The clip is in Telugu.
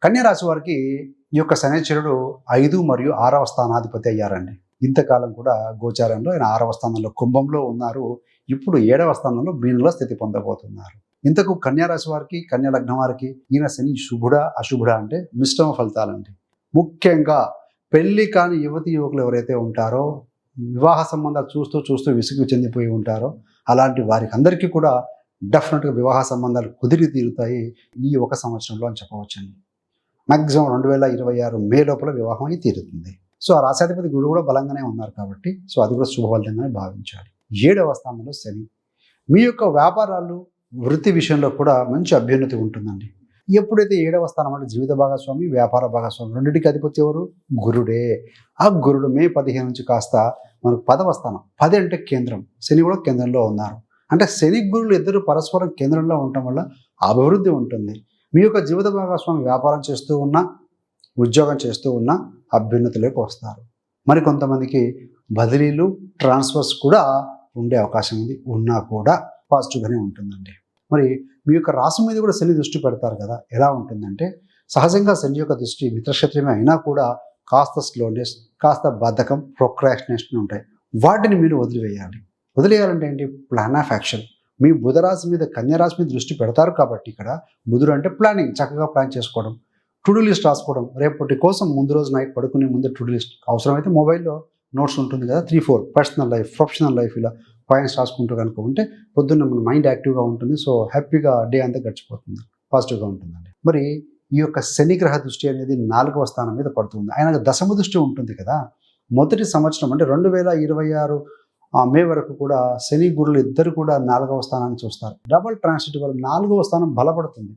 కన్యా రాశి వారికి ఈ యొక్క శనైశ్వరుడు 5 మరియు 6వ స్థానాధిపతి అయ్యారండి. ఇంతకాలం కూడా గోచారంలో ఆయన 6వ స్థానంలో కుంభంలో ఉన్నారు. ఇప్పుడు 7వ స్థానంలో మీనంలో స్థితి పొందబోతున్నారు. ఇంతకు కన్యా రాశి వారికి, కన్యా లగ్నం వారికి ఈయన శని శుభుడా అశుభుడా అంటే మిశ్రమ ఫలితాలండి. ముఖ్యంగా పెళ్లి కాని యువతి యువకులు ఎవరైతే ఉంటారో, వివాహ సంబంధాలు చూస్తూ చూస్తూ విసుగు చెందిపోయి ఉంటారో అలాంటి వారికి అందరికీ కూడా డెఫినెట్గా వివాహ సంబంధాలు కుదిరి తీరుతాయి ఈ ఒక సంవత్సరంలో అని చెప్పవచ్చండి. మ్యాక్సిమం 2026 మే లోపల వివాహం అయి తీరుతుంది. సో ఆ రాశాధిపతి గురువు కూడా బలంగానే ఉన్నారు కాబట్టి సో అది కూడా శుభఫలితంగానే భావించాలి. 7వ స్థానంలో శని. మీ యొక్క వ్యాపారాలు వృత్తి విషయంలో కూడా మంచి అభ్యున్నతి ఉంటుందండి. ఎప్పుడైతే 7వ స్థానం అంటే జీవిత భాగస్వామి, వ్యాపార భాగస్వామి రెండింటికి అధిపతి ఎవరు? గురుడే. ఆ గురుడు మే 15 నుంచి కాస్త మనకు 10వ స్థానం, 10 అంటే కేంద్రం, శని కూడా కేంద్రంలో ఉన్నారు. అంటే శని గురువులు ఇద్దరు పరస్పరం కేంద్రంలో ఉండటం వల్ల అభివృద్ధి ఉంటుంది. మీ యొక్క జీవిత భాగస్వామి వ్యాపారం చేస్తూ ఉన్నా, ఉద్యోగం చేస్తూ ఉన్నా అభ్యున్నతిలోకి వస్తారు. మరి కొంతమందికి బదిలీలు, ట్రాన్స్ఫర్స్ కూడా ఉండే అవకాశం ఉంది. ఉన్నా కూడా పాజిటివ్గానే ఉంటుందండి. మరి మీ యొక్క రాశి మీద కూడా శని దృష్టి పెడతారు కదా, ఎలా ఉంటుందంటే సహజంగా శని యొక్క దృష్టి మిత్రక్షేత్రమే అయినా కూడా కాస్త స్లోనెస్, కాస్త బద్ధకం, ప్రొక్రాస్టినేషన్ ఉంటాయి. వాటిని మీరు వదిలివేయాలి. వదిలేయాలంటే ఏంటి? Plan of action. మీ బుధ రాశి మీద, కన్యా రాశి మీద దృష్టి పెడతారు కాబట్టి ఇక్కడ బుధుడు అంటే ప్లానింగ్, చక్కగా ప్లాన్ చేసుకోవడం, టుడూ లిస్ట్ రాసుకోవడం, రేపటి కోసం ముందు రోజు నైట్ పడుకునే ముందు టుడూ లిస్ట్, అవసరమైతే మొబైల్లో నోట్స్ ఉంటుంది కదా 3-4 పర్సనల్ లైఫ్, ప్రొఫెషనల్ లైఫ్ ఇలా పాయింట్స్ రాసుకుంటూ కనుక ఉంటే పొద్దున్న మన మైండ్ యాక్టివ్గా ఉంటుంది. సో హ్యాపీగా డే అంతా గడిచిపోతుంది, పాజిటివ్గా ఉంటుందండి. మరి ఈ యొక్క శని గ్రహ దృష్టి అనేది 4వ స్థానం మీద పడుతుంది. ఆయన దశమ దృష్టి ఉంటుంది కదా. మొదటి సంవత్సరం అంటే 2026 మే వరకు కూడా శని గురులు ఇద్దరు కూడా 4వ స్థానాన్ని చూస్తారు. డబుల్ ట్రాన్సిట్ వల్ల 4వ స్థానం బలపడుతుంది.